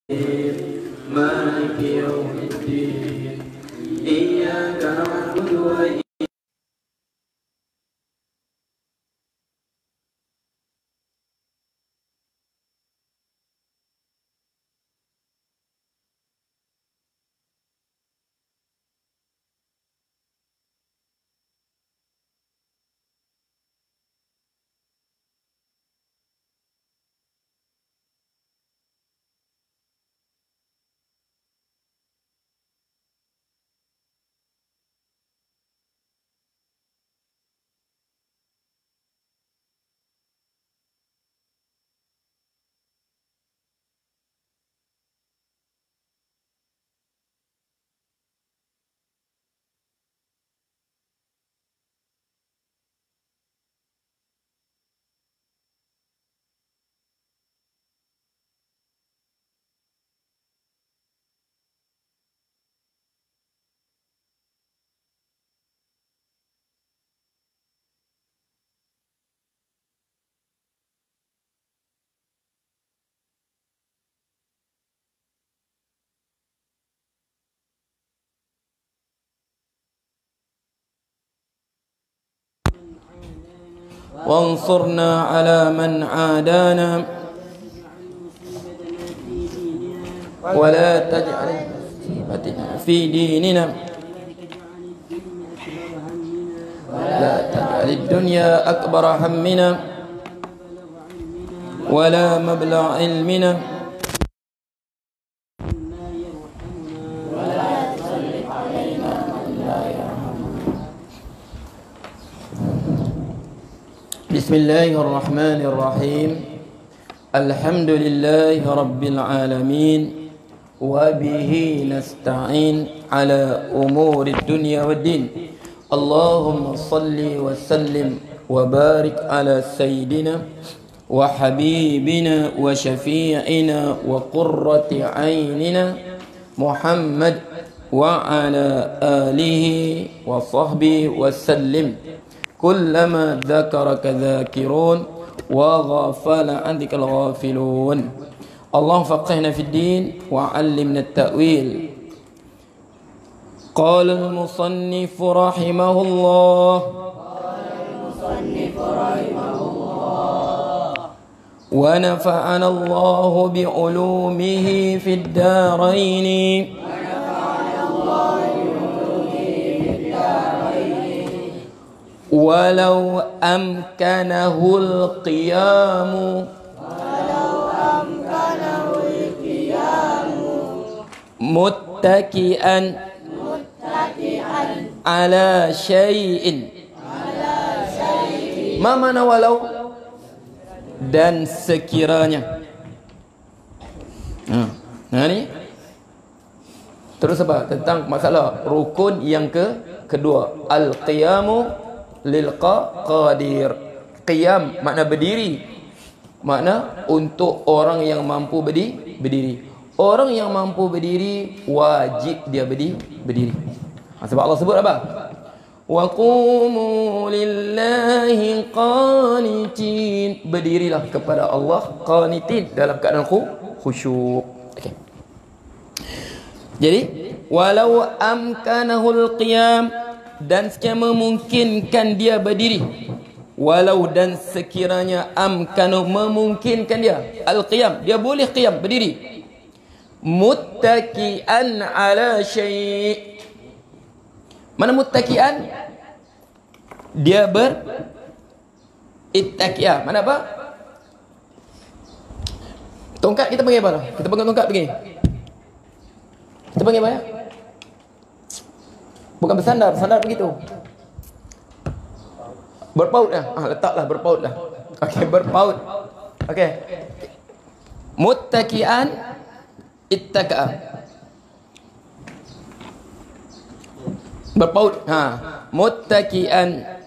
مالك يوم الدين إياك نعبد وإياك وانصرنا على من عادانا ولا تجعل في ديننا ولا تجعل الدنيا أكبر همنا ولا مبلغ علمنا بسم الله الرحمن الرحيم الحمد لله رب العالمين وبه نستعين على أمور الدنيا والدين اللهم صل وسلم وبارك على سيدنا وحبيبنا وشفيعنا وقرة عيننا محمد وعلى آله وصحبه وسلم كلما ذكرك ذاكرون وغفل عنك الغافلون اللهم فقهنا في الدين وعلمنا التأويل قال المصنف رحمه الله ونفعنا الله بعلومه في الدارين ولو أمكنه القيام متكئا على شيء ما معنى walau dan sekiranya ni terus apa tentang masalah rukun yang kedua al-qiyamu lil qadir. Qiyam makna berdiri, makna untuk orang yang mampu berdiri. Orang yang mampu berdiri wajib dia berdiri. Sebab Allah sebut apa? Wa qumu lillahi qanitin. Berdirilah kepada Allah qanitin, dalam keadaan khusyuk. Okey. Jadi walau amkanahul qiyam, dan sekiranya memungkinkan dia berdiri, walau dan sekiranya amkanu memungkinkan dia al-qiyam, dia boleh qiyam berdiri, muttaki'an ala syai'. Mana muttaki'an? Dia ittaki'ah. Mana apa? Tongkat kita panggil apa? Kita panggil tongkat begini. Kita panggil apa ya? Bukan bersandar begitu. Berpaut dah. Letaklah berpaut dah. Okey, berpaut. Okey. Muttaki'an ittaka'a. Berpaut. Muttaki'an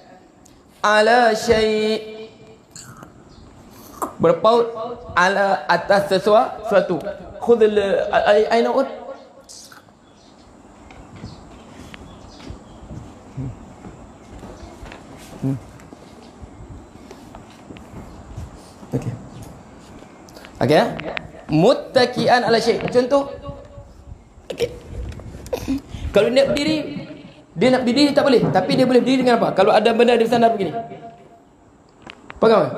ala syai'. Berpaut ala atas sesuatu. Khudh aina ud. Okey. Muttaki'an ala syai'. Contoh. Okay. Kalau dia berdiri, dia nak berdiri tak boleh. Tapi dia boleh berdiri dengan apa? Kalau ada benda di sana begini. Faham?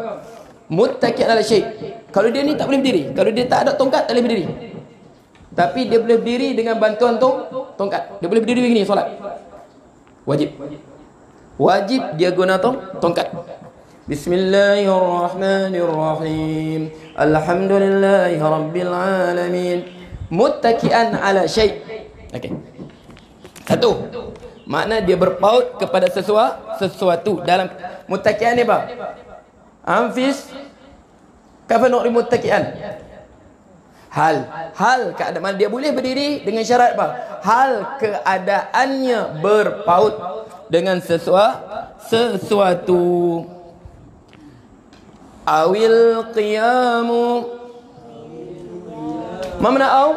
Muttaki'an ala syai'. Kalau dia ni tak boleh berdiri. Kalau dia tak ada tongkat, tak boleh berdiri. Tapi dia boleh berdiri dengan bantuan tongkat. Dia boleh berdiri begini solat. Wajib. Wajib dia guna tongkat. Bismillahirrahmanirrahim. Alhamdulillahi rabbil alamin. Muttaki'an ala syai'. Okey. Satu. Makna dia berpaut kepada sesuatu dalam muttaki'an ni apa? Anfis kafa nu'ri muttaki'an. Hal keadaan dia boleh berdiri dengan syarat apa? Hal keadaannya berpaut dengan sesuatu. Awil qiyamu. Mana au?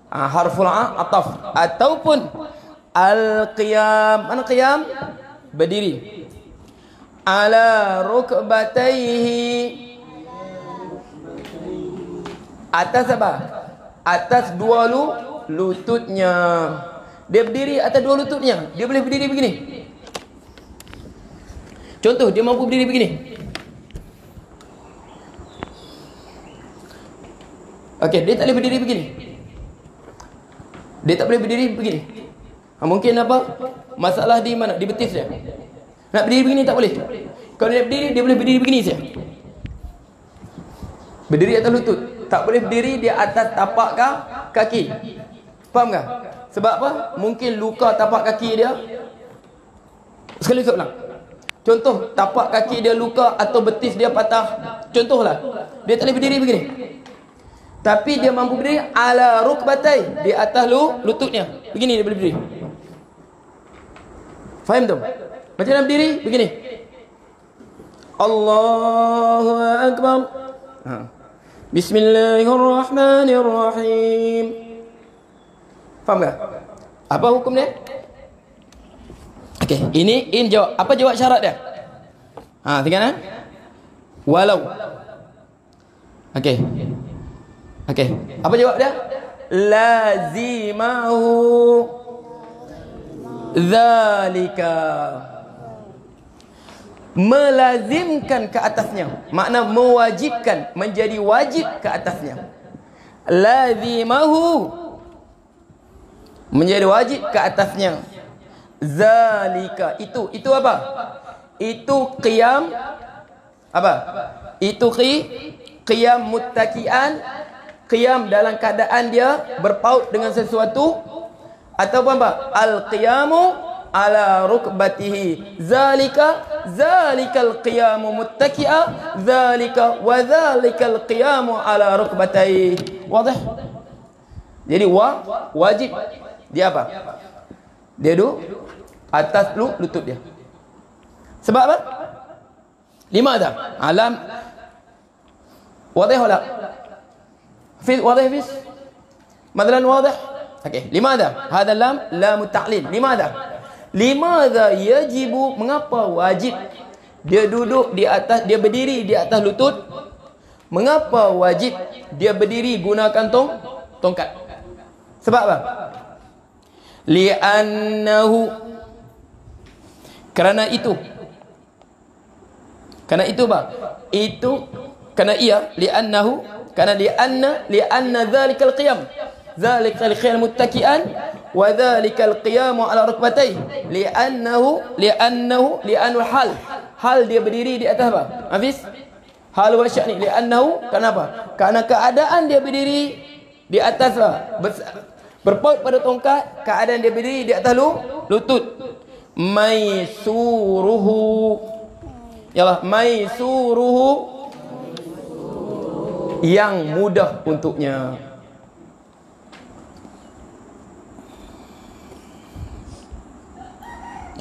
Harful ataf. Ataupun al-qiyam. Mana qiyam? Berdiri. Ala rukbatayhi. Atas apa? Atas dua lututnya. Dia berdiri atas dua lututnya. Dia boleh berdiri begini. Contoh, dia mampu berdiri begini. Okey, dia tak boleh berdiri begini. Dia tak boleh berdiri begini. Mungkin apa? Masalah di mana? Di betis dia. Nak berdiri begini tak boleh. Kalau dia berdiri, dia boleh berdiri begini saja. Berdiri atas lutut. Tak boleh berdiri di atas tapak kaki. Faham tak? Sebab apa? Mungkin luka tapak kaki dia. Sekali ulang. Contoh, tapak kaki dia luka atau betis dia patah. Contohlah. Dia tak boleh berdiri begini. Tapi dia mampu berdiri ala rukbatai. Di atas lututnya. Begini dia boleh berdiri. Faham tu? Macam mana berdiri? Begini. Allahu Akbar. Bismillahirrahmanirrahim. Faham tak? Apa hukum dia? Okey, ini jawab. Apa jawab syarat dia? Tengok kan? Walau. Okey. Okey. Apa jawab dia? Lazimahu zalika. Melazimkan ke atasnya. Makna mewajibkan, menjadi wajib ke atasnya. Lazimahu, menjadi wajib ke atasnya. Zalika, itu apa? Itu qiyam apa? Itu qiyam muttaki'an, qiyam dalam keadaan dia berpaut dengan sesuatu, atau apa? Al-qiyamu ala rukbatihi. Zalikal qiyamu muttaki'a, zalika wa zalikal qiyamu ala rukbatihi. Wadah? Jadi wajib dia apa? Dia duduk atas lutut dia. Sebab apa? Lima dah. Alam. Wadah wala? Fiz wadah fiz? Madlan wadah? Okey, limadha? Hada lam ta'lil. Limadha? Limadha yajibu, mengapa wajib dia duduk di atas, dia berdiri di atas lutut? Mengapa wajib dia berdiri gunakan tongkat? Sebab apa? Li'annahu, kerana itu apa? Itu kerana ia, li'annahu, kerana li'anna dhalikal qiyam, dhalikal qiyam muttaki'an wa dhalikal qiyamu ala rukbatayhi. Li'annahu hal dia berdiri di atas apa? Hafiz? Hal wa sya'ni. Li'annahu, kenapa? Karena keadaan dia berdiri di atas apa? Berpaut pada tongkat, keadaan dia berdiri di atas lutut. Maisuruhu, yalah, maisuruhu, yang mudah untuknya.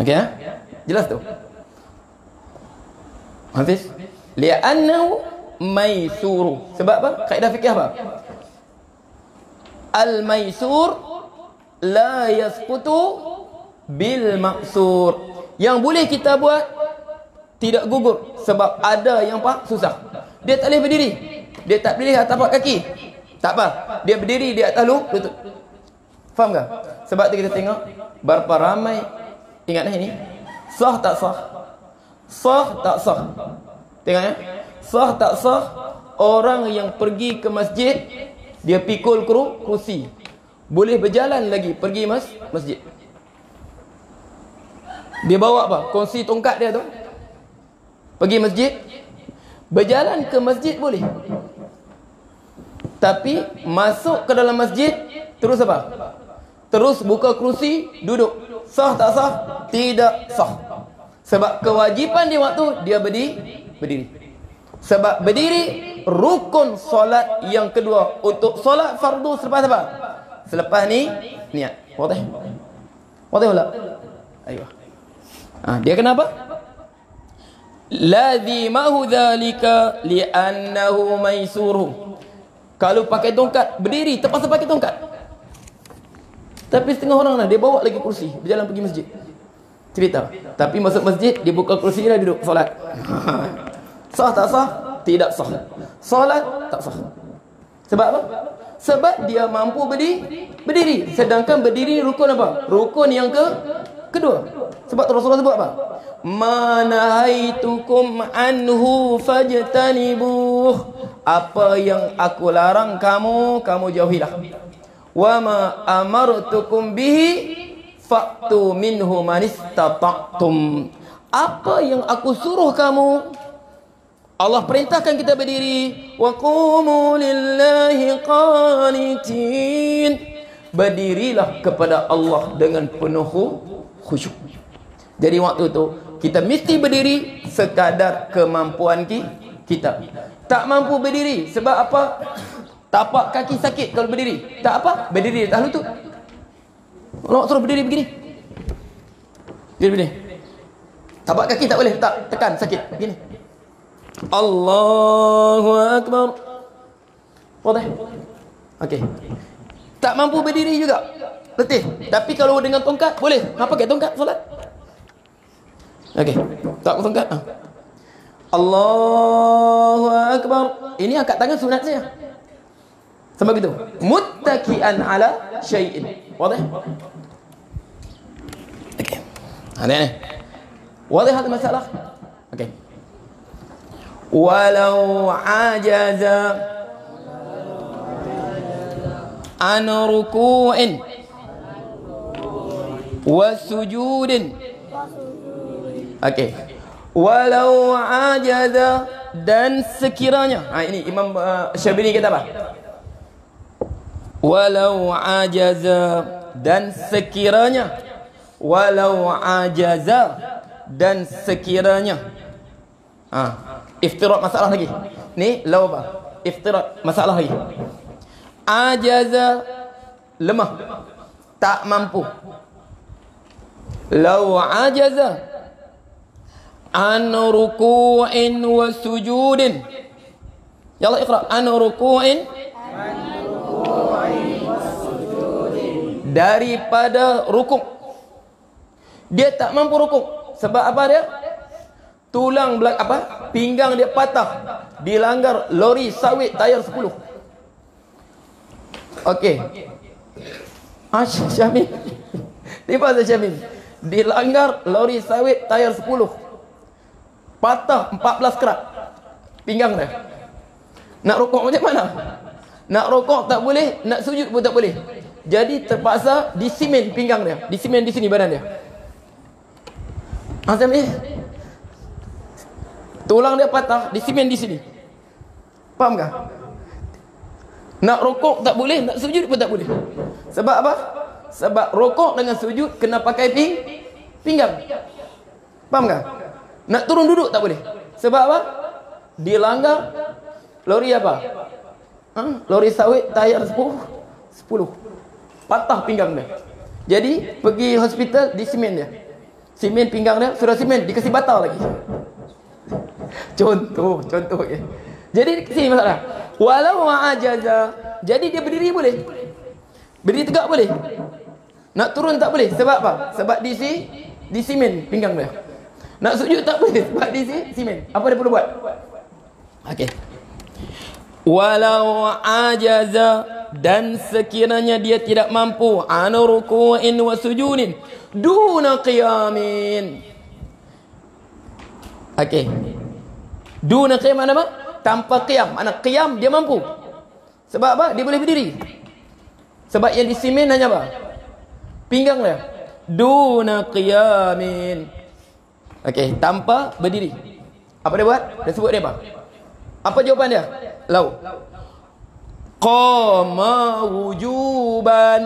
Okey, jelas tu? Hafiz? Li'annahu maisuru. Sebab apa? Kaedah fikih apa? Al-maisur la yasqutu bil maksur. Yang boleh kita buat tidak gugur. Sebab ada yang susah. Dia tak boleh berdiri. Dia tak boleh atas tapak kaki. Tak apa. Dia berdiri di atas lutut. Faham tak? Sebab tu kita tengok berapa ramai. Ingat ini. Sah tak sah? Sah tak sah? Tengok ya. Sah tak sah? Orang yang pergi ke masjid, dia pikul kerusi, boleh berjalan lagi pergi masjid. Dia bawa apa? Kunci tongkat dia tu. Pergi masjid. Berjalan ke masjid boleh. Tapi masuk ke dalam masjid, terus apa? Terus buka kerusi, duduk. Sah tak sah? Tidak sah. Sebab kewajipan dia waktu dia berdiri. Sebab berdiri rukun solat yang kedua. Untuk solat fardu selepas apa? Selepas ni niat. Wadih? Wadih tak? Ayuh. Dia kenapa? Lazimahu dhalika li'annahu maisuruh. Kalau pakai tongkat, berdiri, terpaksa pakai tongkat. Tapi setengah orang lah, dia bawa lagi kursi, berjalan pergi masjid. Cerita. Tapi masuk masjid, dia buka kursi dah duduk solat. Sah tak sah? Tidak sah. Solat tak sah. Sebab apa? Sebab dia mampu berdiri. Sedangkan berdiri rukun apa? Rukun yang kedua. Sebab Rasulullah sebut apa? Manahaitukum anhu fajtanibuh. Apa yang aku larang kamu jauhilah. Wa ma amartukum bihi fa'tu minhu manistata'tum. Apa yang aku suruh kamu, Allah perintahkan kita berdiri. Wa qumu lillahi qanitin. Berdirilah kepada Allah dengan penuh khusyuk. Jadi waktu tu kita mesti berdiri sekadar kemampuan kita. Tak mampu berdiri sebab apa? Tapak kaki sakit kalau berdiri. Tak apa, berdiri di atas lutut. Nak suruh berdiri begini. Begini. Tapak kaki tak boleh, tak tekan sakit. Begini. Allahu Akbar. Wadah. Okey. Tak mampu berdiri juga. Letih. Tapi kalau dengan tongkat boleh. Apa pakai tongkat solat? Okey. Tak pakai tongkat. Allahu Akbar. Ini angkat tangan sunat saja. Sebab itu muttaki'an ala syai'in. Wadah? Okey. Ni. Wadah hal masalah? Okey. Walau ajaza an ruku'in wa sujudin. Okey. Walau ajaza, dan sekiranya. Ini Imam Syabiri kata apa? Walau ajaza, dan sekiranya. Walau ajaza, dan sekiranya. Iftirat masalah lagi. Ni law apa? Iftirat masalah lagi. Ajaza, lemah, tak mampu. Law ajaza an ruku'in wa sujudin. Ya Allah, iqra. An ruku'in, daripada rukuk. Dia tak mampu rukuk. Sebab apa dia? Tulang belakang apa? Pinggang dia patah. Dilanggar lori sawit tayar 10. Okey. Syamil. Tiba Syamil. Dilanggar lori sawit tayar 10. Patah 14 kerat pinggang dia. Nak rukuk macam mana? Nak rukuk tak boleh, nak sujud pun tak boleh. Jadi terpaksa disimen pinggang dia. Disimen di sini badan dia. Syamil. Tulang dia patah, disimen di sini. Faham tak? Nak rukuk tak boleh, nak sujud pun tak boleh. Sebab apa? Sebab rukuk dengan sujud kena pakai pinggang. Faham tak? Nak turun duduk tak boleh. Sebab apa? Dilanggar lori apa? Lori sawit tayar 10. Patah pinggang dia. Jadi pergi hospital, disimen dia. Simen pinggang dia, sudah simen, dikasih batal lagi. Contoh ya. Jadi sini masalah. Walau ajaza, jadi dia berdiri boleh. Berdiri tegak boleh. Nak turun tak boleh. Sebab apa? Sebab di simen pinggang dia. Nak sujud tak boleh sebab di simen. Apa dia perlu buat? Okey. Walau ajaza, dan sekiranya dia tidak mampu, an ruku'in wa sujudin duna qiyamin. Okey. Duna qiyam mana apa? Tanpa qiyam. Mana qiyam dia mampu. Sebab apa? Dia boleh berdiri. Sebab yang disimin hanya apa? Pinggang dia. Duna qiyamin. Okey, tanpa berdiri. Apa dia buat? Dia sebut dia apa? Apa jawapan dia? Lau. Qama wujuban.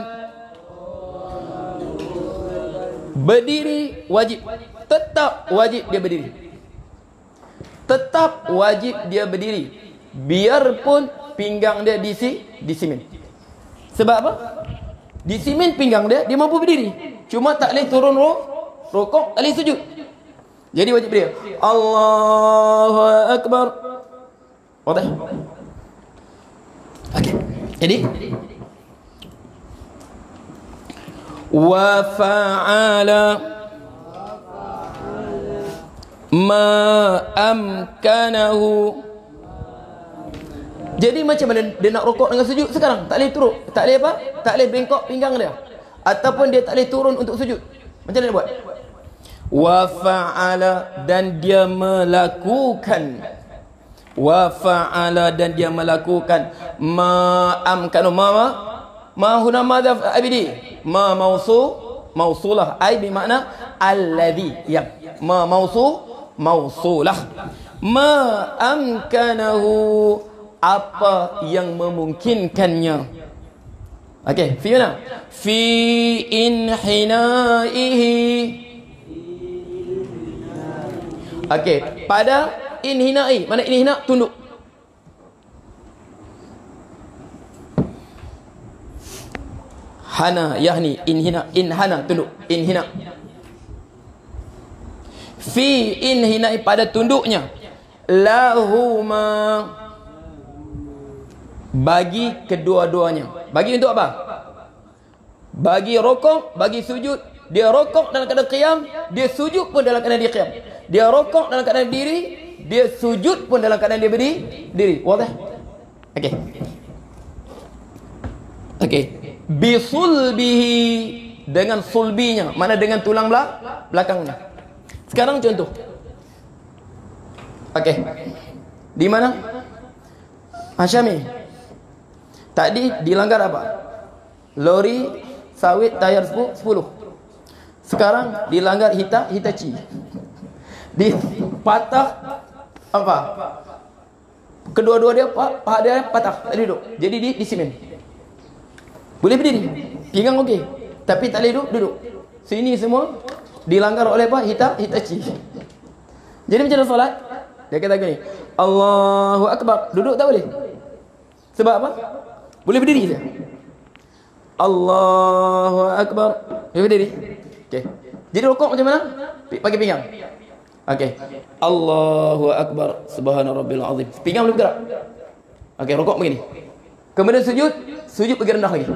Berdiri wajib. Tetap wajib dia berdiri. Tetap wajib dia berdiri. Biarpun pinggang dia disimin. Sebab apa? Disimin pinggang dia, dia mampu berdiri. Cuma tak boleh turun rukuk, tak boleh sujud. Jadi wajib dia. Allahu Akbar. Wadah. Okey. Jadi wa fa'ala ma amkanahu. Jadi macam mana dia nak rukuk dengan sujud sekarang? Tak boleh turun, tak boleh apa? Tak boleh bengkok pinggang dia. Ataupun dia tak boleh turun untuk sujud. Macam mana dia buat? Wa fa'ala, dan dia melakukan. Wa fa'ala, dan dia melakukan ma amkanu. Ma huna madhaf abidi. Ma mausulah. Ai bermakna alladhi. Yang ma mausulah. Ma amkanahu, apa yang memungkinkannya. Okey, fi mana? Fi inhinaihi. Okey, pada inhinai. Mana inhina? Tunduk. Hana yahni inhina. Inhana tunduk. Inhina. Fi inhinai, pada tunduknya. Lahuma, bagi kedua-duanya. Bagi untuk apa? Bagi rokok, bagi sujud. Dia rokok dalam keadaan qiyam, dia sujud pun dalam keadaan dia qiyam. Dia rokok dalam keadaan diri, dia sujud pun dalam keadaan dia berdiri. Wadah? Okey. Okey. Bisulbihi, dengan sulbinya. Mana dengan tulang belakangnya. Sekarang contoh. Okey. Di mana? Hasyami. Tadi dilanggar apa? Lori sawit tayar 10. Sekarang dilanggar Hitachi. Dipatah apa? Kedua-dua dia paha dia patah, tak duduk. Jadi disimin. Boleh berdiri. Pinggang okey. Tapi tak boleh duduk. Sini semua dilanggar oleh apa? Hitachi. Jadi macam mana solat? Dia kata gini, Allahu Akbar. Duduk tak boleh. Sebab apa? Boleh berdiri je. Allahu Akbar. Boleh berdiri. Okey. Jadi rukuk macam mana? Pakai pinggang. Okey. Allahu Akbar. Subhana rabbil azim. Pinggang boleh bergerak. Okey, rukuk begini. Kemudian sujud pergi rendah lagi.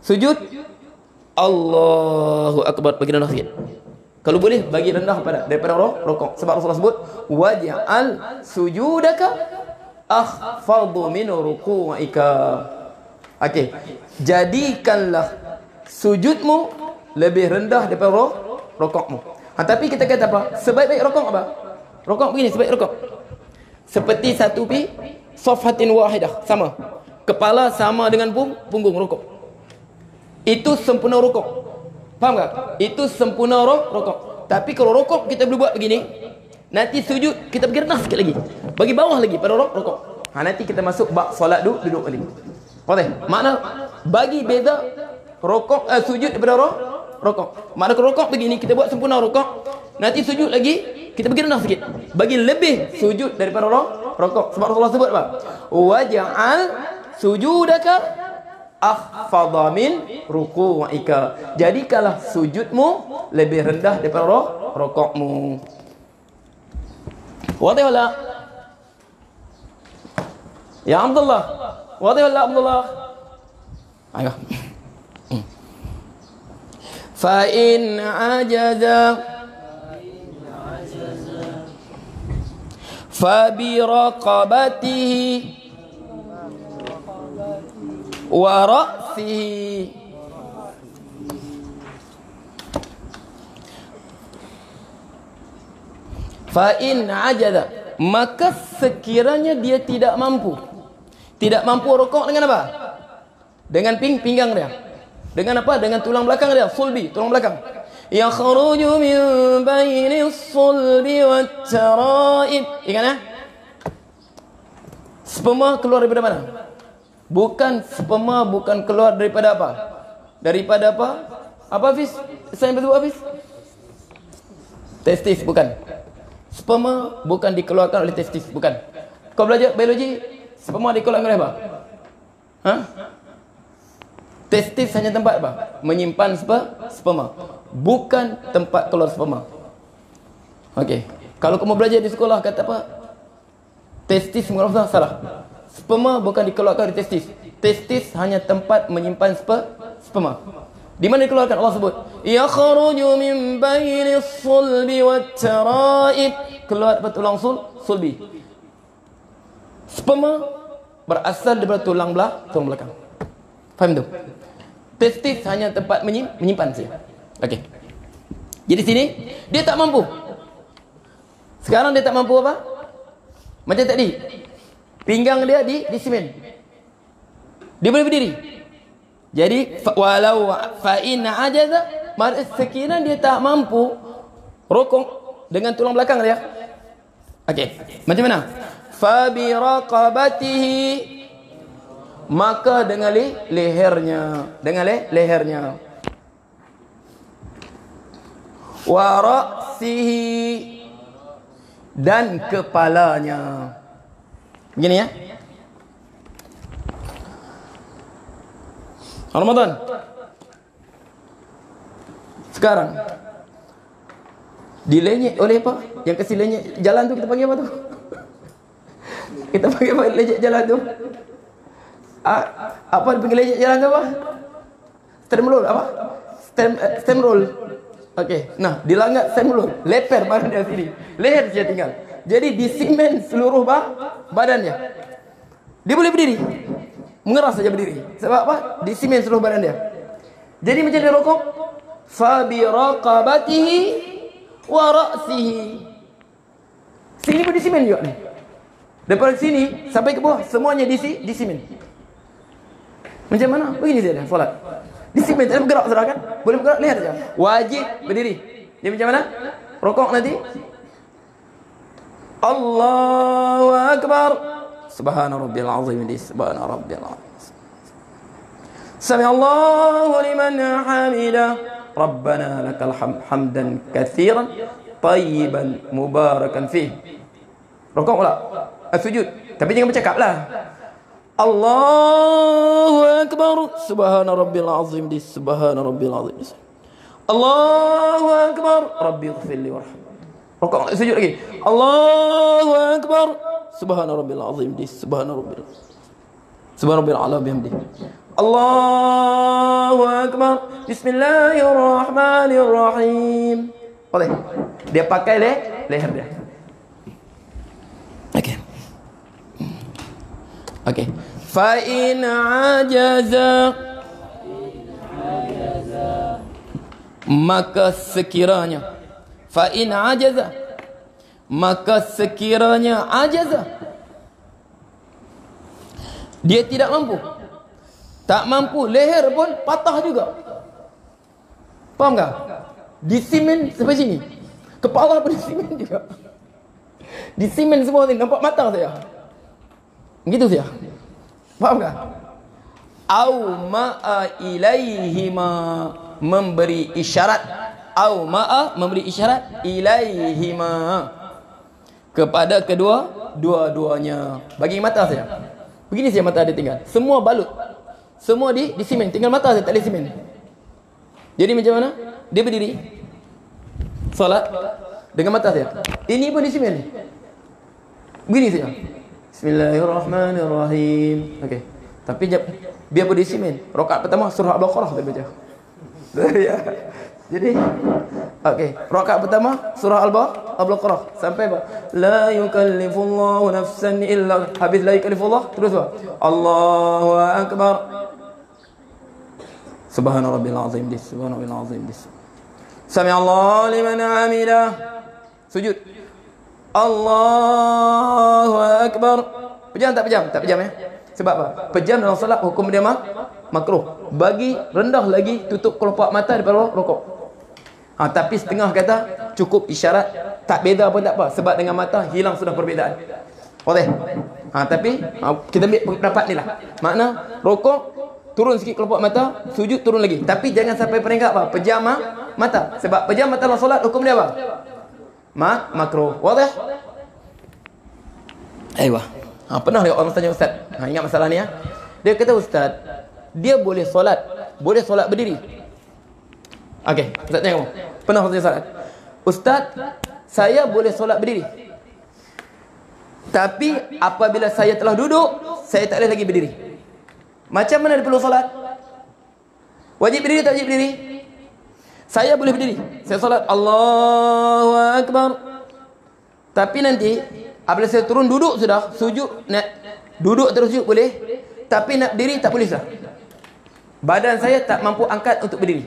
Sujud Allahu Akbar, pergi rendah sikit. Kalau boleh bagi rendah daripada rukuk. Sebab Rasulullah sebut waj'al sujudaka akhfadu min ruku'ika. Okey. Jadikanlah sujudmu lebih rendah daripada rukukmu. Tapi kita kata apa? Sebaik-baik rukuk apa? Rukuk begini, sebaik rukuk. Seperti satu safhatin wahidah, sama. Kepala sama dengan punggung rukuk. Itu sempurna rukuk. Faham tak? Itu sempurna rukuk. Tapi kalau rukuk kita boleh buat begini, nanti sujud kita pergi rendah sikit lagi. Bagi bawah lagi pada rukuk. Nanti kita masuk bab solat duduk balik. Okey. Makna bagi beza rukuk sujud daripada rukuk. Makna kalau rukuk begini kita buat sempurna rukuk, nanti sujud lagi kita pergi rendah sikit. Bagi lebih sujud daripada rukuk. Sebab Rasulullah sebut apa? Waj'al sujudaka akhfadha min ruku'ika. Jadikanlah sujudmu lebih rendah daripada rukukmu. Wadih wala? Ya Abdullah. Wadih wala Abdullah? Ayo. Fa in ajaza fa bi raqabatihi wa ra'sihi. Fa in ajaza, maka sekiranya dia tidak mampu. Tidak mampu rukuk dengan apa? Dengan pinggang dia. Dengan apa? Dengan tulang belakang dia, sulbi, tulang belakang. Yakhruju min baini sulbi wat tara'ib. Ingat ya? Sperma keluar daripada mana? Bukan sperma, bukan keluar daripada apa? Daripada apa? Apa Hafiz? Saya betul Hafiz? Testis, bukan. Sperma bukan dikeluarkan oleh testis, bukan. Kau belajar biologi, sperma dikeluarkan oleh apa? Ha? Testis hanya tempat apa? Menyimpan sperma. Bukan tempat keluar sperma. Okey. Kalau kamu belajar di sekolah kata apa? Testis mengeluarkan, salah. Sperma bukan dikeluarkan dari testis. Testis hanya tempat menyimpan sperma. Di mana dikeluarkan? Allah sebut yakhruju min baini sulbi wat tara'ib, keluar daripada tulang sulbi. Sperma berasal daripada tulang belakang. Faham tu? Testis hanya tempat menyimpan saja. Okey. Jadi sini dia tak mampu. Sekarang dia tak mampu apa? Macam tadi. Pinggang dia di simen. Dia boleh berdiri. Jadi walau fa in ajaza, sekiranya dia tak mampu rukuk dengan tulang belakang dia. Okey. Macam mana? Fa bi raqabatihi, maka dengan lehernya, dengan lehernya. Wa ra'sihi, dan kepalanya. Begini ya. Ramadan. Sekarang dilenyek oleh apa? Yang kasi lenyek jalan tu kita panggil apa tu? Kita panggil apa lenyek jalan tu? Apa dipanggil lenyek jalan tu apa? Stem roll apa? Stem roll. Okey. Nah, dilanggar stem roll. Leper badan dia sini. Leher dia tinggal. Jadi di simen seluruh badannya. Dia boleh berdiri. Mengeras saja berdiri. Sebab apa? Di simen seluruh badan dia. Jadi macam dia rukuk, fa bi raqabatihi wa ra'sihi. Sini pun di simen juga ni. Daripada sini sampai ke bawah semuanya di simen. Macam mana? Begini saja solat. Di simen tak bergerak saudara kan? Boleh bergerak, lihat saja. Wajib berdiri. Dia macam mana? Rukuk nanti. Allahu akbar. Subhana rabbil azim, subhana rabbil azim. Sami Allahu liman hamidah. Rabbana lakal hamdan katsiran tayyiban mubarakan fih. Rukuk pula. Sujud. Tapi jangan bercakaplah. Allahu akbar. Subhana rabbil azim, subhana rabbil azim. Allahu akbar. Rabbi ighfirli warhamni. Rukuk, sujud lagi. Allahu akbar. Subhana rabbil azim, subhana rabbil ala bihamdi. Allahu akbar. Bismillahirrahmanirrahim. Boleh. Dia pakai leher dia. Okey. Okey. Fa in ajaza, maka sekiranya, fa in ajaza, maka sekiranya ajaza, dia tidak mampu, tak mampu, leher pun patah juga. Faham tak? Di simen sampai sini, kepala pun di simen juga. Di simen semua ni, nampak mata saya. Begitu saja. Faham tak? Au ma'a ilaihima, memberi isyarat. Au ma'a, memberi isyarat. Ilaihima, kepada dua-duanya. Bagi mata saya. Begini saja mata dia tinggal. Semua balut. Semua di simen. Tinggal mata saya, tak ada simen. Jadi macam mana? Dia berdiri solat dengan mata saya. Ini pun di simen. Begini saja. Bismillahirrahmanirrahim. Okey. Tapi biar pun di simen. Rakaat pertama surah Al-Baqarah saya baca. Ya. Jadi okey, rakaat pertama surah Al-Baqarah sampai apa? La yukallifullahu nafsan illa, habis la yukallifullah, terus apa? Allahu akbar. Subhana rabbil azim dis. Subhana rabbil azim dis. Sami Allahu liman hamidah. Sujud. Allahu akbar. Pejam tak pejam? Tak pejam ya. Sebab apa? Pejam dalam solat hukum dia makruh. Bagi rendah lagi tutup kelopak mata daripada rukuk. Tapi setengah kata cukup isyarat, tak beza pun tak apa, sebab dengan mata hilang sudah perbezaan. Boleh. Tapi kita ambil pendapat ni lah. Makna rukuk turun sikit kelopak mata, sujud turun lagi. Tapi jangan sampai peringkat apa? Pejam mata. Sebab pejam mata dalam solat hukum dia apa? Makruh. Boleh? Aiyah. Pernah lihat orang tanya ustaz. Ingat masalah ni ya. Dia kata ustaz, dia boleh solat berdiri. Okey, ustaz tanya kamu. Pernah tanya solat. Ustaz, saya boleh solat berdiri. Tapi apabila saya telah duduk, saya tak boleh lagi berdiri. Macam mana dia perlu solat? Wajib berdiri tak wajib berdiri? Saya boleh berdiri. Saya solat Allahu akbar. Tapi nanti apabila saya turun duduk sudah, sujud nak duduk terus sujud boleh, tapi nak berdiri tak boleh sudah. Badan saya tak mampu angkat untuk berdiri.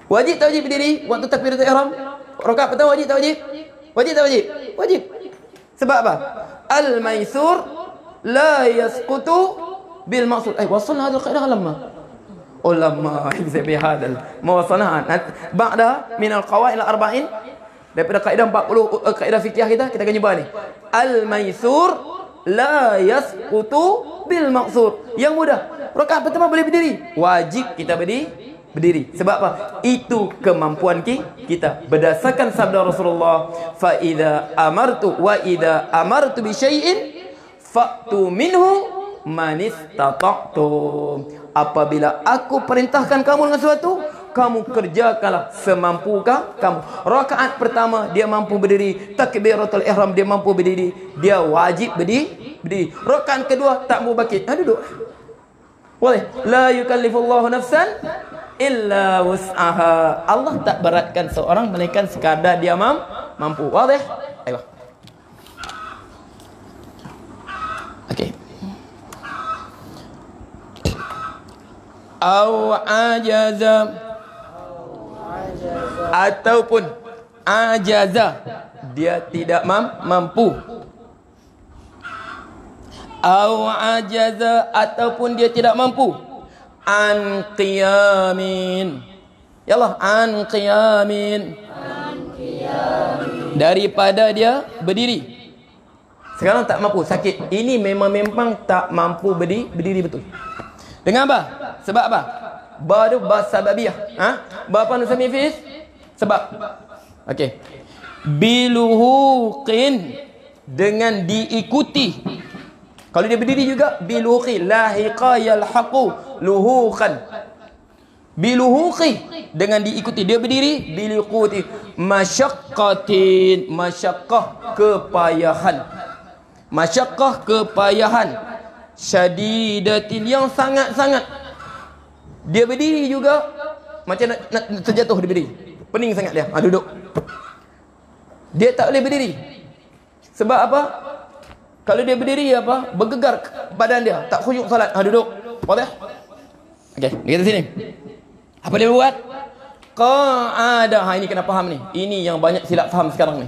Wajib tak wajib berdiri waktu takbiratul ihram? Rakaat pertama wajib tak wajib? Wajib tak wajib? Wajib. Sebab apa? Al-maisur la yasqutu bil maqsud. Wasalna hadal qaidah ulama hifz bi hadal ma wasalna ba'da min al-qawaid al-arba'in. Daripada kaedah 40 kaedah fikih kita akan jumpa ni. Al-maisur la yasqutu bil maqsur. Yang mudah. Rakaat pertama boleh berdiri. Wajib kita berdiri. Sebab apa? Itu kemampuan kita. Berdasarkan sabda Rasulullah, fa idza amartu bi syai'in fa'tu minhu man istata'tum. Apabila aku perintahkan kamu dengan sesuatu, kamu kerjakanlah semampu kamu. Rakaat pertama dia mampu berdiri, takbiratul ihram dia mampu berdiri, dia wajib berdiri. Rakaat kedua tak mampu bangkit, duduk. Boleh. La yukallifullahu nafsan illa wus'aha. Allah tak beratkan seorang melainkan sekadar dia mampu. Boleh? Ayo. Okey. Au ajaza ataupun ajaza dia tidak mampu. Au ajaza ataupun dia tidak mampu an qiyamin. Yalah, an qiyamin. Daripada dia berdiri. Sekarang tak mampu, sakit. Ini memang tak mampu berdiri betul. Dengan apa? Sebab apa? Baru sababiyah. Bapa nusami fiz? Sebab. Okey. Biluhuqin, dengan diikuti. Kalau dia berdiri juga biluhuqi, lahiqa yalhaqu luhuqan. Biluhuqi, dengan diikuti. Dia berdiri biluquti, masyaqqatin, masyaqqah kepayahan. Masyaqqah kepayahan. Syadidatin, yang sangat-sangat. Dia berdiri juga macam nak terjatuh dia berdiri. Pening sangat dia. Duduk. Dia tak boleh berdiri. Sebab apa? Kalau dia berdiri apa? Bergegar badan dia, tak khusyuk salat. Duduk. Boleh? Okey, dia kata sini. Apa dia buat? Qa'ada. Ini kena faham ni. Ini yang banyak silap faham sekarang ni.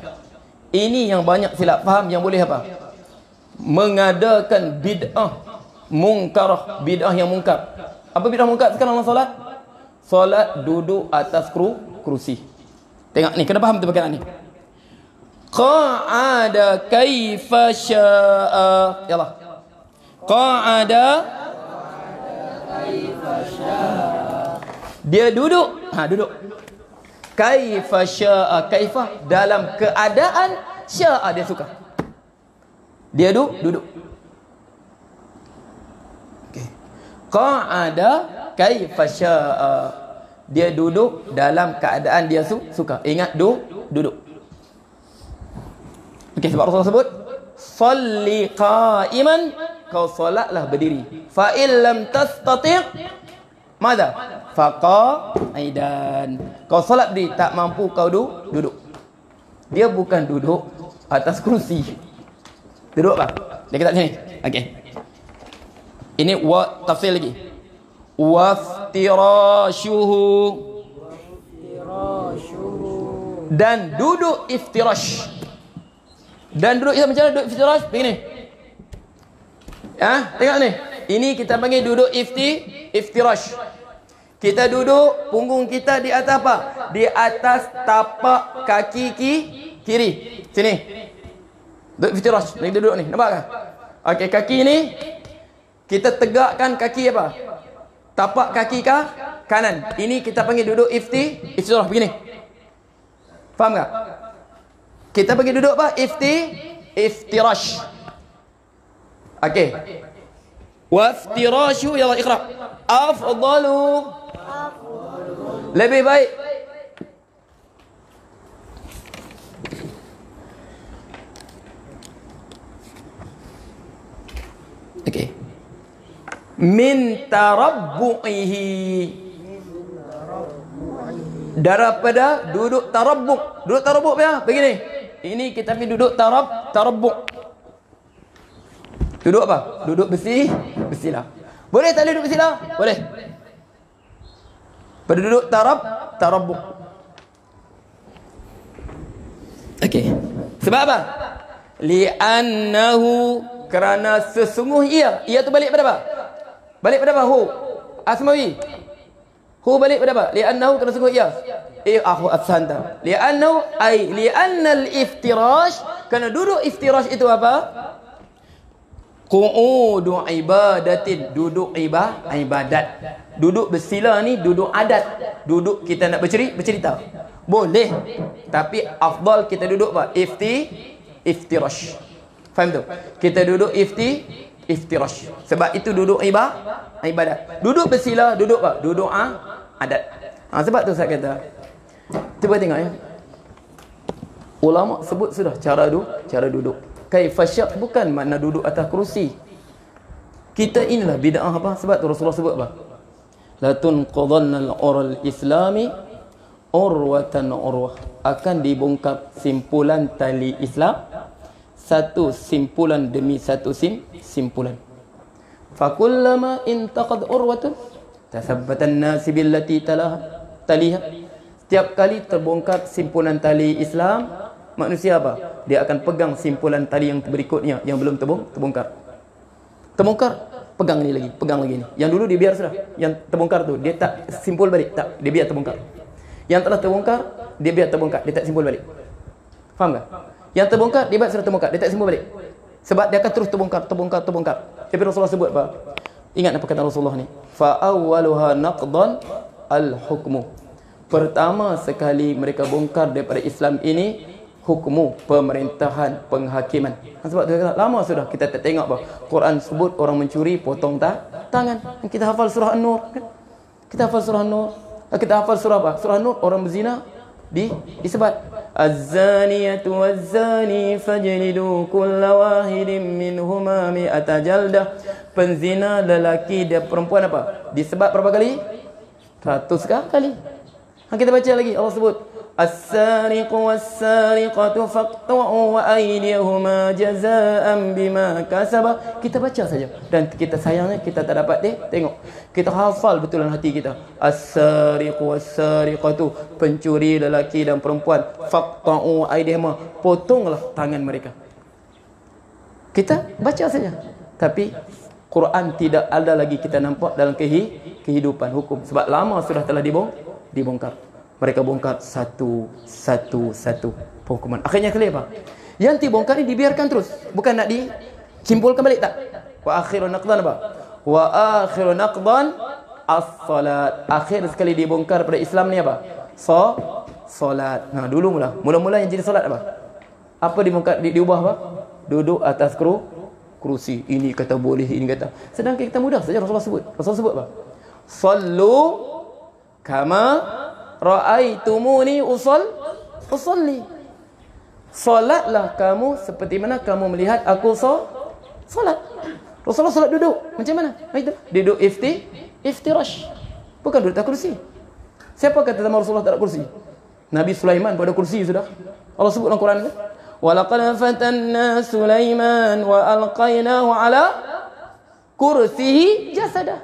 Ini yang banyak silap faham yang boleh apa? Mengadakan bid'ah mungkarah, bid'ah yang mungkar. Apa bid'ah mungkar sekarang dalam solat? Solat duduk atas kerusi. Tengok ni, kena faham tu perkataan ni. Qa'ada kaifa syaa. Yalah. Qa'ada kaifa syaa. Dia duduk. Duduk. Kaifa syaa. Kaifa dalam keadaan syaa dia suka. Dia duduk. Okey. Qa'ada kaifa syaa. Dia duduk dalam keadaan dia suka. Ingat duduk. Okey, sebab Rasulullah sebut salli qa'iman, kau solatlah berdiri. Fa in lam tastati' madza? Faqa'idan. Kau solat berdiri, tak mampu kau duduk. Dia bukan duduk atas kerusi. Duduk apa? Dia kata sini. Okey. Ini tafsir lagi. waftirashuhu, dan duduk iftirash. Dan duduk macam mana duduk iftirash? Begini. Tengok ni. Ini kita panggil duduk iftirash. Kita duduk, punggung kita di atas apa? Di atas tapak kaki kiri. Sini. Duduk iftirash. Lagi duduk ni. Nampak kan? Okey, kaki ni kita tegakkan kaki apa? Tapak kaki kanan. Ini kita panggil duduk iftirash begini. Faham tak? Kita panggil duduk apa? Iftirash. Okey. Waftirashu, ya Allah, iqra. Afdalu. Lebih baik. Okey. Min tarabbu'ihi, daripada duduk tarabbuk. Duduk tarabbuk apa? Begini. Ini kita pergi duduk tarabbuk. Duduk apa? Duduk bersilah. Boleh tak duduk bersilah? Boleh. Pada duduk tarabbuk. Okey. Sebab apa? Li'annahu, kerana sesungguhnya ia tu balik pada apa? Balik pada apa? Hu. Asmawi. Hu balik pada apa? Li'annahu, kerana sesungguhnya ia. Aku afsanta. Li'annahu ay li'annal iftirash, kerana duduk iftirash itu apa? Qu'udu ibadatin, duduk ibadat. Duduk bersila ni duduk adat. Duduk kita nak bercerita. Boleh. Tapi afdal kita duduk apa? Iftirash. Faham tu? Kita duduk iftirash. Sebab itu duduk ibadat. Duduk bersila, duduk apa? Duduk adat. Sebab tu saya kata, cuba tengok ya. Ulama sebut sudah cara duduk. Kaifasyak bukan makna duduk atas kerusi. Kita inilah bid'ah apa? Sebab tu Rasulullah sebut apa? La tunqadhanna al-ural islami urwatan urwah. Akan dibongkar simpulan tali Islam, satu simpulan demi satu simpulan. Fakullama intaqad urwatun tathabbatan nasi billati taliha. Setiap kali terbongkar simpulan tali Islam, manusia apa? Dia akan pegang simpulan tali yang berikutnya yang belum terbongkar. Terbongkar, pegang ni lagi, pegang lagi ni. Yang dulu dia biar sudah. Yang terbongkar tu dia tak simpul balik, tak, dia biar terbongkar. Yang telah terbongkar, dia biar terbongkar, dia tak simpul balik. Faham tak? Yang terbongkar, dia biar sudah terbongkar, dia tak simpul balik. Sebab dia akan terus terbongkar. Tapi Rasulullah sebut apa? Ingat apa kata Rasulullah ni? Fa awwaluha naqdan al-hukmu. Pertama sekali mereka bongkar daripada Islam ini, hukmu, pemerintahan, penghakiman. Sebab tu lama sudah kita tak tengok apa. Quran sebut orang mencuri potong tangan. Kita hafal surah An-Nur kan? Kita hafal surah An-Nur. Kita hafal surah apa? Surah An-Nur, orang berzina disebat. Az-zaniyatu waz-zani fajlidu kulla wahidin minhuma mi'ata jaldah. Penzina lelaki dan perempuan apa? Disebat berapa kali? 100 kali. Kita baca lagi, Allah sebut as-sariqu was-sariqatu faqta'u aydiyahuma jazaa'an bima kasaba. Kita baca saja dan kita sayangnya kita tak dapat tengok. Kita hafal betulan hati kita. As-sariqu was-sariqatu, pencuri lelaki dan perempuan, faqta'u aydiyahuma, potonglah tangan mereka. Kita baca saja. Tapi Quran tidak ada lagi kita nampak dalam kehidupan hukum. Sebab lama sudah telah dibongkar. Mereka bongkar satu hukuman. Akhirnya clear apa? Yang dibongkar ini dibiarkan terus. Bukan nak disimpulkan balik, tak. Wa akhiru naqdan apa? Wa akhiru naqdan as-salat. Akhir sekali dibongkar pada Islam ni apa? Solat. Mula-mula yang jadi solat apa? Apa dibongkar, diubah apa? Duduk atas kerusi. Ini kata boleh, ini kata. Sedangkan kita mudah saja Rasulullah sebut. Rasulullah sebut apa? Sallu kama ra'aitumuni usalli. Salatlah kamu seperti mana kamu melihat aku salat. Rasulullah salat duduk macam mana? Itu duduk iftirash. Bukan duduk atas kursi. Siapa kata sama Rasulullah tak ada kursi? Nabi Sulaiman pun ada kursi sudah. Allah sebut dalam Quran kan? Wa laqad fatanna Sulaiman wa alqainahu ala kursihi jasada.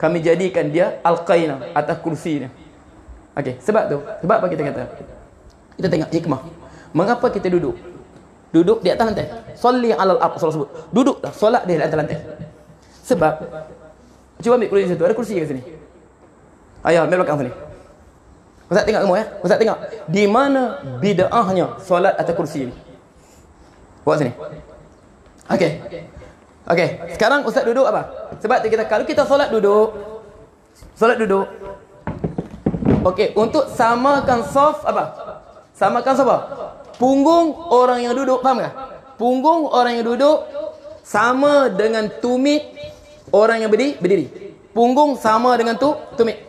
kami jadikan dia alqaina atas kursinya. Okey, sebab apa kita kata? Kita tengok hikmah. Mengapa kita duduk? Duduk di atas lantai. Solli alal ard, Rasulullah sebut. Duduklah, solat di atas lantai. Sebab cuba ambil kursi situ, ada kursi kat sini. Ayah, ambil belakang sini. Ustaz tengok kamu ya. Ustaz tengok di mana bid'ahnya solat atas kursi ini. Buat sini. Okey. Sekarang Ustaz duduk apa? Sebab kita kalau kita solat duduk. Okey, untuk samakan saf apa? Samakan saf apa? Punggung orang yang duduk, faham tak? Punggung orang yang duduk sama dengan tumit orang yang berdiri. Punggung sama dengan tumit.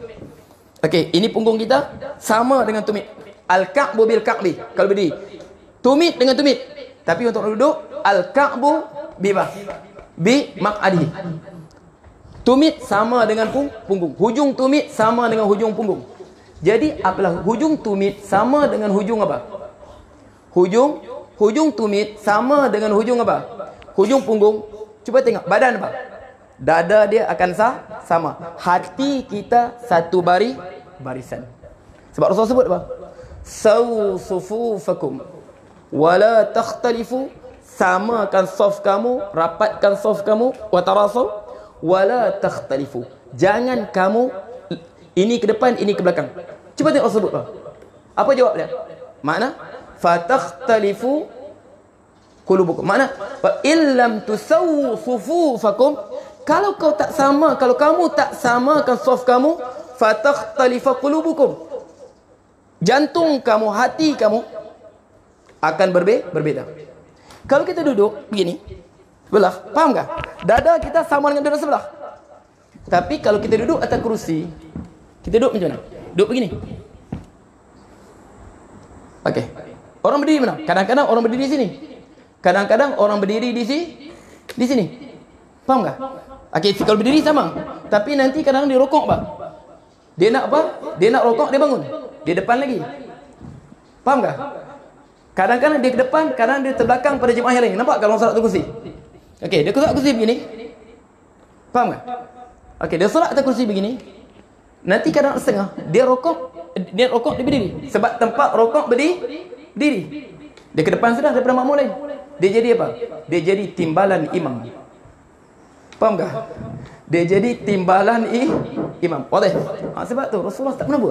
Okey, ini punggung kita sama dengan tumit. Al-ka'bu bil ka'bi kalau berdiri. Tumit dengan tumit. Tapi untuk duduk al-ka'bu bi maq'adihi. Tumit sama dengan punggung. Hujung tumit sama dengan hujung punggung. Jadi apalah hujung tumit sama dengan hujung apa? Hujung tumit sama dengan hujung apa? Hujung punggung. Cuba tengok badan apa? Dada dia akan sama. Hati kita satu barisan. Sebab Rasulullah sebut apa? Sawu sufufakum wala takhtalifu. Samakan saf kamu, rapatkan saf kamu, wa tarasaw wala takhtalifu. Jangan kamu ini ke depan, ini ke belakang. Cuba tengok Rasul sebut apa jawab dia? Makna fatakhtalifu qulubukum. Makna fa illam tusawwu sufufakum, kalau kamu tak samakan saf kamu, fatakhtalifu qulubukum, jantung kamu, hati kamu akan berbeda. Kalau kita duduk begini sebelah, faham tak? Dada kita sama dengan dada sebelah. Tapi kalau kita duduk atas kerusi, kita duduk macam mana? Duduk begini. Okey. Orang berdiri mana? Kadang-kadang orang berdiri di sini. Kadang-kadang orang berdiri di sini. Faham tak? Okey, kalau berdiri sama. Tapi nanti kadang dia rokok apa? Dia nak apa? Dia nak rokok, dia bangun. Dia depan lagi. Faham tak? Kadang-kadang dia ke depan, kadang dia terbelakang pada jemaah yang lain. Nampak kalau orang solat atas kursi? Okey, dia solat kursi begini. Faham tak? Okey, dia solat atas kursi begini. Nanti kadang setengah dia rokok, dia berdiri. Sebab tempat rokok berdiri. Dia ke depan sudah daripada makmum lain. Dia jadi apa? Dia jadi timbalan imam. Faham tak? Dia jadi timbalan imam. Boleh? Sebab tu Rasulullah tak pernah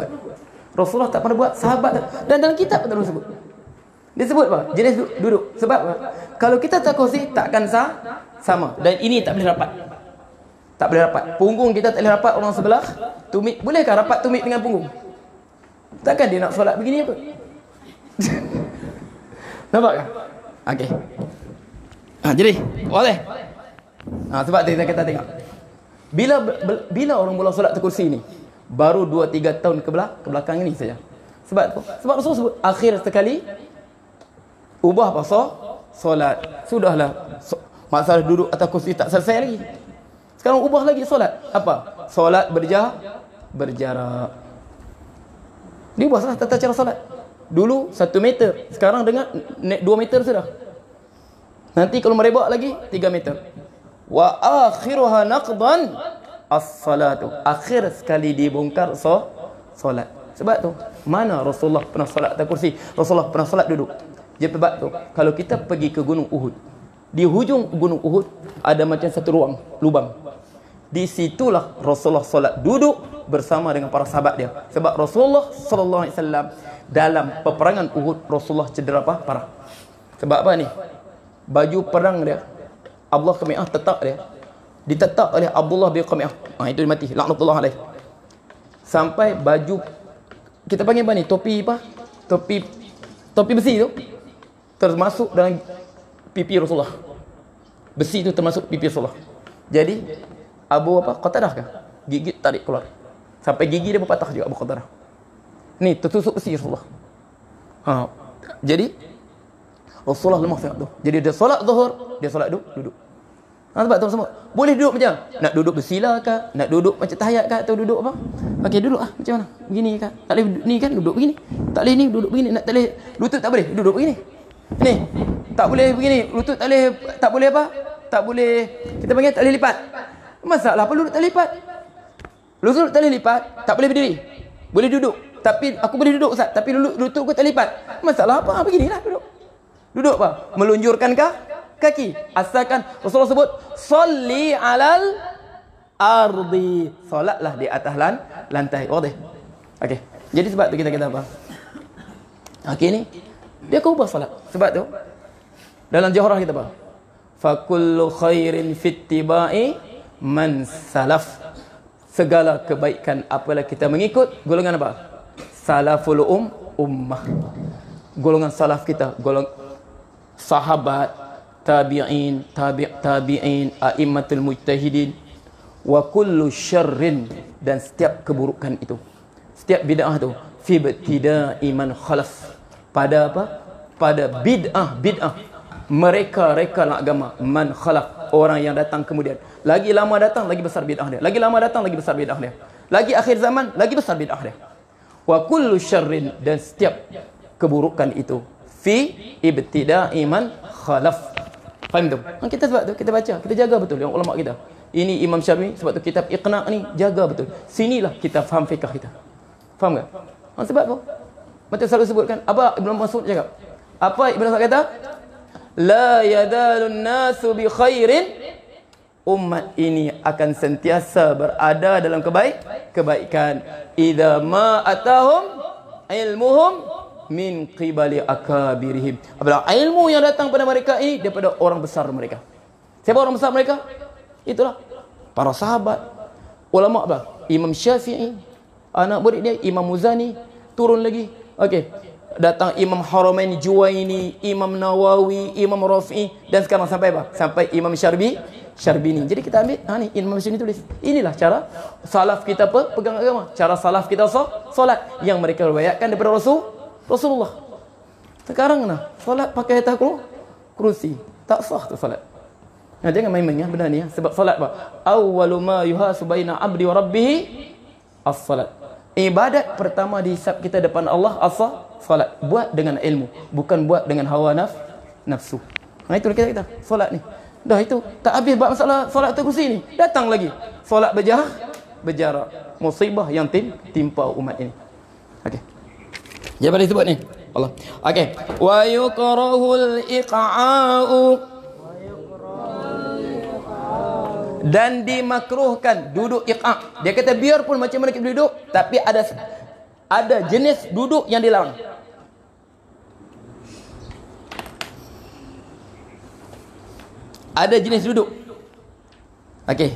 buat. Sahabat tak. Dan dalam kitab pun sebut. Dia sebut apa? Jenis duduk. Sebab apa? Kalau kita tak kursi, takkan sama. Dan ini tak boleh rapat. Tak boleh rapat. Punggung kita tak boleh rapat orang sebelah. Tumit. Bolehkah rapat tumit dengan punggung? Takkan dia nak solat begini apa? Nampak tak? Okey. Jadi, boleh. Sebab kita tengok. Bila orang mula solat terkursi ni? Baru 2-3 tahun ke belakang ini saja. Sebab Rasul sebut akhir sekali ubah pasal solat. Sudahlah masalah duduk atas kursi tak selesai lagi. Sekarang ubah lagi solat. Apa? Solat berjarak. Dia ubah salah tata cara solat. Dulu 1 meter, sekarang dengan 2 meter sudah. Nanti kalau merebak lagi 3 meter. Wa akhiruha naqdan as-salatu. Akhir sekali dibongkar solat. Sebab tu mana Rasulullah pernah solat atas kursi? Rasulullah pernah solat duduk. Sebab tu kalau kita pergi ke Gunung Uhud, di hujung Gunung Uhud ada macam satu ruang, lubang. Di situlah Rasulullah solat duduk bersama dengan para sahabat dia. Sebab Rasulullah sallallahu alaihi wasallam dalam peperangan Uhud Rasulullah cedera parah. Sebab apa ni? Baju perang dia Abdullah Qami'ah ditetak oleh Abdullah bin Qami'ah. Itu dia mati, laknatullah alaih. Sampai baju kita panggil apa ni? Topi besi tu termasuk dalam pipi Rasulullah. Besi itu termasuk pipi Rasulullah. Jadi Abu Qatadah kah? Gigit tarik keluar. Sampai gigi dia berpatah juga Abu Qatadah. Ni tertusuk besi Rasulullah. Jadi Rasulullah lemah sangat tu. Jadi dia solat zuhur, dia solat duduk. Sebab tu semua boleh duduk macam nak duduk bersila kah, nak duduk macam tahiyat kah, atau duduk apa? Okey, duduk macam mana? Begini kah? Tak boleh ni kan duduk begini. Tak boleh ni duduk begini. Nak tak boleh lutut tak boleh duduk begini. Ni tak boleh begini, lutut tak boleh apa? Tak boleh, kita panggil tak boleh lipat. Masalah apa lutut tak lipat? Lutut tak boleh lipat, tak boleh berdiri. Boleh duduk. Tapi aku boleh duduk Ustaz, tapi lutut aku tak lipat. Masalah apa? Beginilah duduk. Duduk apa? Melunjurkan kaki. Asalkan Rasulullah sebut, "Shalli 'alal ardi." Solatlah di atas lantai. Okey. Okey. Jadi sebab tu kita kata apa? Okey ni dia kau ubah solat. Sebab tu dalam Jawharah kita apa? Fa kullu khairin fittiba'i man salaf. Segala kebaikan apabila kita mengikut golongan apa? Salaful ummah. Golongan salaf kita, golongan sahabat, tabi'in, tabi'in, a'immatul mujtahidin, wa kullu syarrin, dan setiap keburukan itu, setiap bid'ah tu, fi ibtida'i man khalaf, pada apa? Pada bid'ah mereka nak agama, man khalaf, orang yang datang kemudian. Lagi lama datang lagi besar bid'ah dia, lagi lama datang lagi besar bid'ah dia, lagi akhir zaman lagi besar bid'ah dia. Wa kullu syarrin, dan setiap keburukan itu, fi ibtida'i man khalaf. Faham tu? Kita sebab tu kita baca, kita jaga betul yang ulama kita. Ini Imam Syafi'i, sebab tu kitab Iqna' ni jaga betul. Sinilah kita faham fiqh kita. Faham tak? Sebab apa? Macam selalu sebutkan, apa Ibn Mas'ud cakap? Apa Ibn Mas'ud kata? La yadalun nasu bi khairin. Umat ini akan sentiasa berada dalam kebaikan. Idza ma atahum ilmuhum min qibali akabirihim. Apabila ilmu yang datang pada mereka ini daripada orang besar mereka. Siapa orang besar mereka? Itulah para sahabat, ulama apa? Imam Syafi'i, anak murid dia Imam Muzani, turun lagi. Okey. Datang Imam Haramain Juwaini, Imam Nawawi, Imam Rafi'i, dan sekarang sampai apa? Sampai Imam Syarbini. Jadi kita ambil, ni Imam Syarbini tulis. Inilah cara salaf kita pegang agama. Cara salaf kita solat yang mereka riwayatkan daripada Rasulullah. Sekarang solat pakai atas kerusi. Tak sah tu solat. Jangan main-main benda ni. Sebab solat apa? Awwalu ma yuhasu baina 'abdi wa rabbih as-salat. Ibadat pertama dihisab kita depan Allah salat. Buat dengan ilmu, bukan buat dengan hawa nafsu. Itu kita solat ni. Dah itu tak habis buat masalah solat atas kursi ni. Datang lagi solat berjarak. Musibah yang timpa umat ini. Okey. Jangan disebut ni. Allah. Okey. Wa yukrahul iqa'u, dan dimakruhkan duduk iqa'. Dia kata biarpun macam mana kita duduk, tapi ada jenis duduk yang dilarang. Ada jenis duduk. Okey.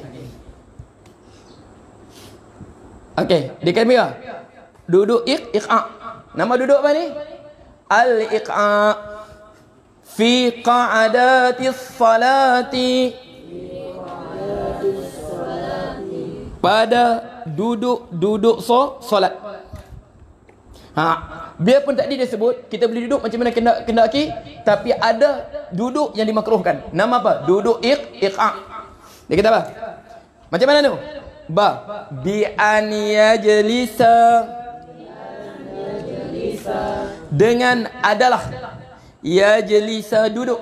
Dia kata mira. Duduk iqa'. Nama duduk apa ni? Al-iqa' fi qa'adatis salati. Pada duduk solat. Biarpun tadi dia sebut kita boleh duduk macam mana kendaki, tapi ada duduk yang dimakruhkan. Nama apa? Duduk iqa'. Dia kata apa? Macam mana tu? Bi an yajlisa, dengan adalah yajlisa duduk,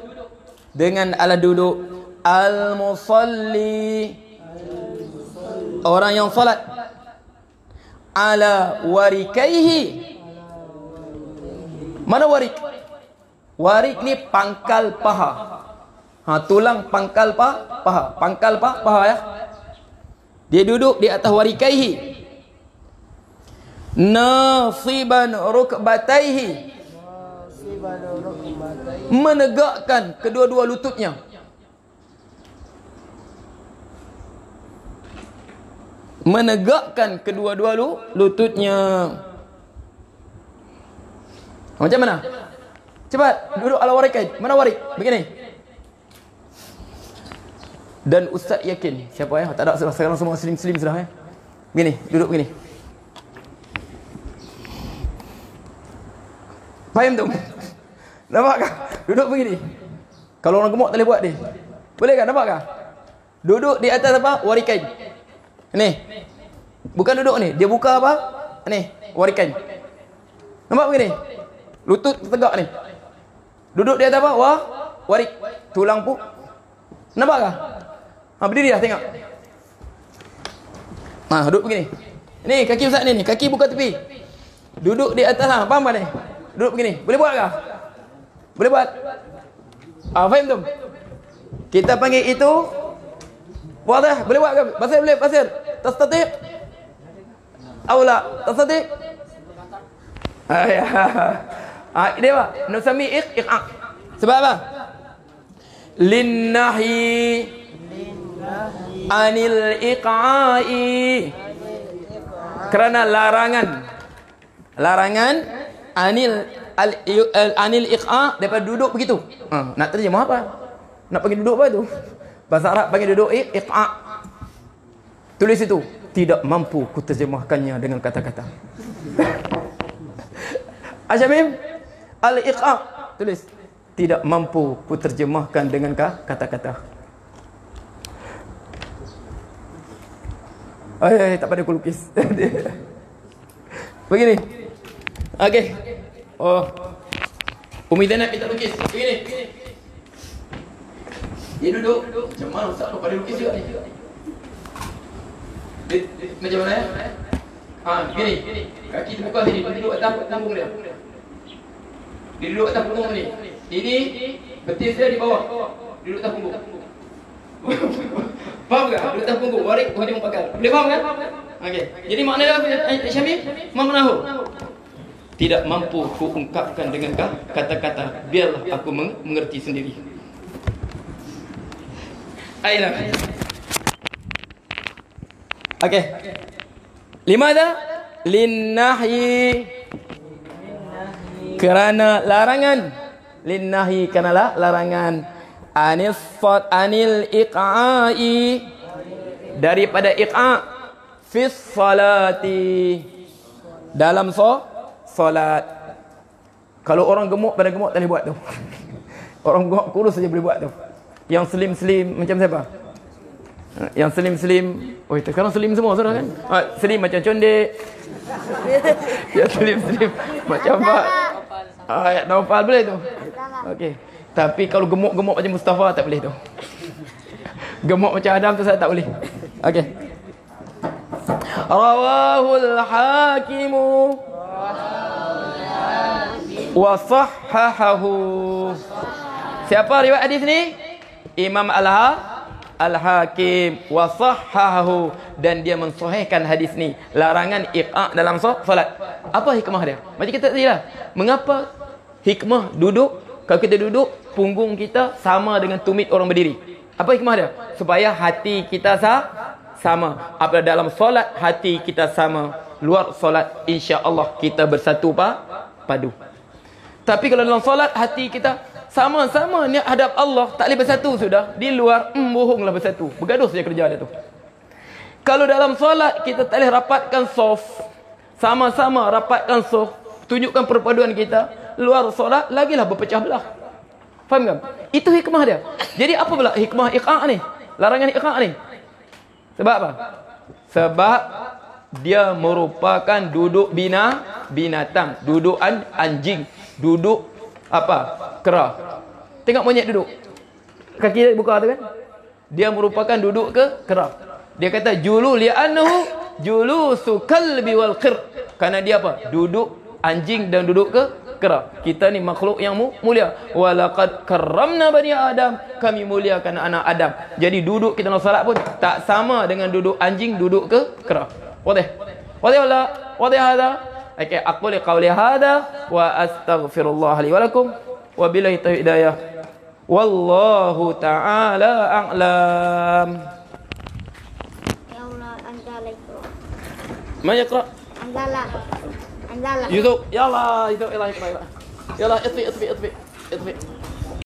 dengan ala duduk, al musalli, orang yang salat, ala warikaihi. Mana warik? Warik ni pangkal paha. Tulang pangkal paha. Pangkal paha ya. Dia duduk di atas warikaihi. Nasiban rukbataihi. Menegakkan kedua-dua lututnya. Menegakkan kedua-dua lututnya. Macam mana? Cepat duduk ala warikai. Mana warik? Begini. Dan ustaz yakin, siapa ya? Tak ada sekarang semua slim sudah ya. Begini, duduk begini. Faham tu? Nampak kah? Duduk begini. Kalau orang gemuk tak boleh buat ni. Boleh kan? Nampak kah? Duduk di atas apa? Warikai. Ni. Bukan duduk ni. Dia buka apa? Ni. Warikai. Nampak begini? Lutut tegak ni. Duduk di atas apa? Warik. Tulang pun. Nampak kah? Berdiri dah tengok. Duduk begini. Ni kaki Ustaz ni, kaki buka tepi. Duduk di atas lah, faham tak ni? Duduk begini. Boleh buat ke? Boleh buat? Faham tu? Kita panggil itu wadah. Boleh buat ke? Basir boleh, basir. Tastati'? Aula, tastati'? Ya. Dia apa? Nusami iq'a. Sebab apa? Linnahi anil iqa'i. Kerana larangan anil iq'a, daripada duduk begitu. Nak terjemah apa? Nak panggil duduk apa tu? Bahasa Arab panggil duduk iq'a. Tulis itu. Tidak mampu ku terjemahkannya dengan kata-kata. Asyamim, al-iq'a. Tulis. Tidak mampu ku terjemahkan dengan kata-kata. Tak pada ku lukis. Begini. Okey. Umi Zainab kita lukis. Begini. Dia duduk. Macam mana Ustaz pada lukis juga ni? Macam mana ya? Begini. Kaki terbuka sini. Dia duduk atas punggung dia. Dia duduk atas punggung ni. Ini betis dia di bawah. Dia duduk atas punggung. Faham tak? Duduk atas punggung. Warik hujung pakar. Boleh faham kan? Okey. Jadi maknanya apa Syamil? Mamnahu. Tidak mampu ku ungkapkan dengan kata-kata. Biarlah aku mengerti sendiri. Aina. Okey. Limada? Linnahyi. Kerana larangan. Linnahyi kerana larangan. Anil iqa'i. Daripada iqa' fis salati. Dalam solat. Kalau orang gemuk pada gemuk tak boleh buat tu. Orang gemuk kurus saja boleh buat tu. Yang slim-slim macam siapa? Yang slim-slim. Oh, sekarang slim semua saudara kan? Slim macam Conde. Yang slim-slim macam Pak. Naufal boleh tu. Okey. Tapi kalau gemuk-gemuk macam Mustafa tak boleh tu. Gemuk macam Adam tu saya tak boleh. Okey. Rawahul Hakimu wa sahhahahu. Siapa riwayat hadis ni? Imam Al-Hakim wa sahhahahu, dan dia mensahihkan hadis ni. Larangan iqa' dalam solat. Apa hikmah dia? Macam kita tadi lah. Mengapa hikmah duduk? Kalau kita duduk, punggung kita sama dengan tumit orang berdiri. Apa hikmah dia? Supaya hati kita sama. Apabila dalam solat hati kita sama, luar solat insya-Allah kita bersatu padu. Tapi kalau dalam solat hati kita sama-sama niat hadap Allah, tak boleh bersatu sudah. Di luar bohonglah bersatu. Bergaduh saja kerja dia tu. Kalau dalam solat kita tak boleh rapatkan saf, sama-sama rapatkan saf, tunjukkan perpaduan kita, luar solat lagilah berpecah belah. Faham kan? Itu hikmah dia. Jadi apa pula hikmah iqa' ni? Larangan iqa' ni. Sebab apa? Sebab dia merupakan duduk binatang, duduk anjing, duduk apa? Kera. Tengok monyet duduk. Kaki dia buka tu kan? Dia merupakan duduk ke kera. Dia kata julu li'annahu julusu kalbi wal qir. Karena dia apa? Duduk anjing dan duduk ke kera. Kita ni makhluk yang mulia. Walaqad karramna bani Adam. Kami muliakan anak Adam. Jadi duduk kita nak salat pun tak sama dengan duduk anjing, duduk ke kera. Wadih? Wadih wala? Wadih hadha? Okey, aku li qawli hadha wa astaghfirullah li wa lakum wa billahi hidayah. Wallahu ta'ala a'lam. Ya Allah, anzala itu. Man yaqra? Anzala. Yusuf, yalla, Yusuf, yalla, yalla. Yalla, itfi.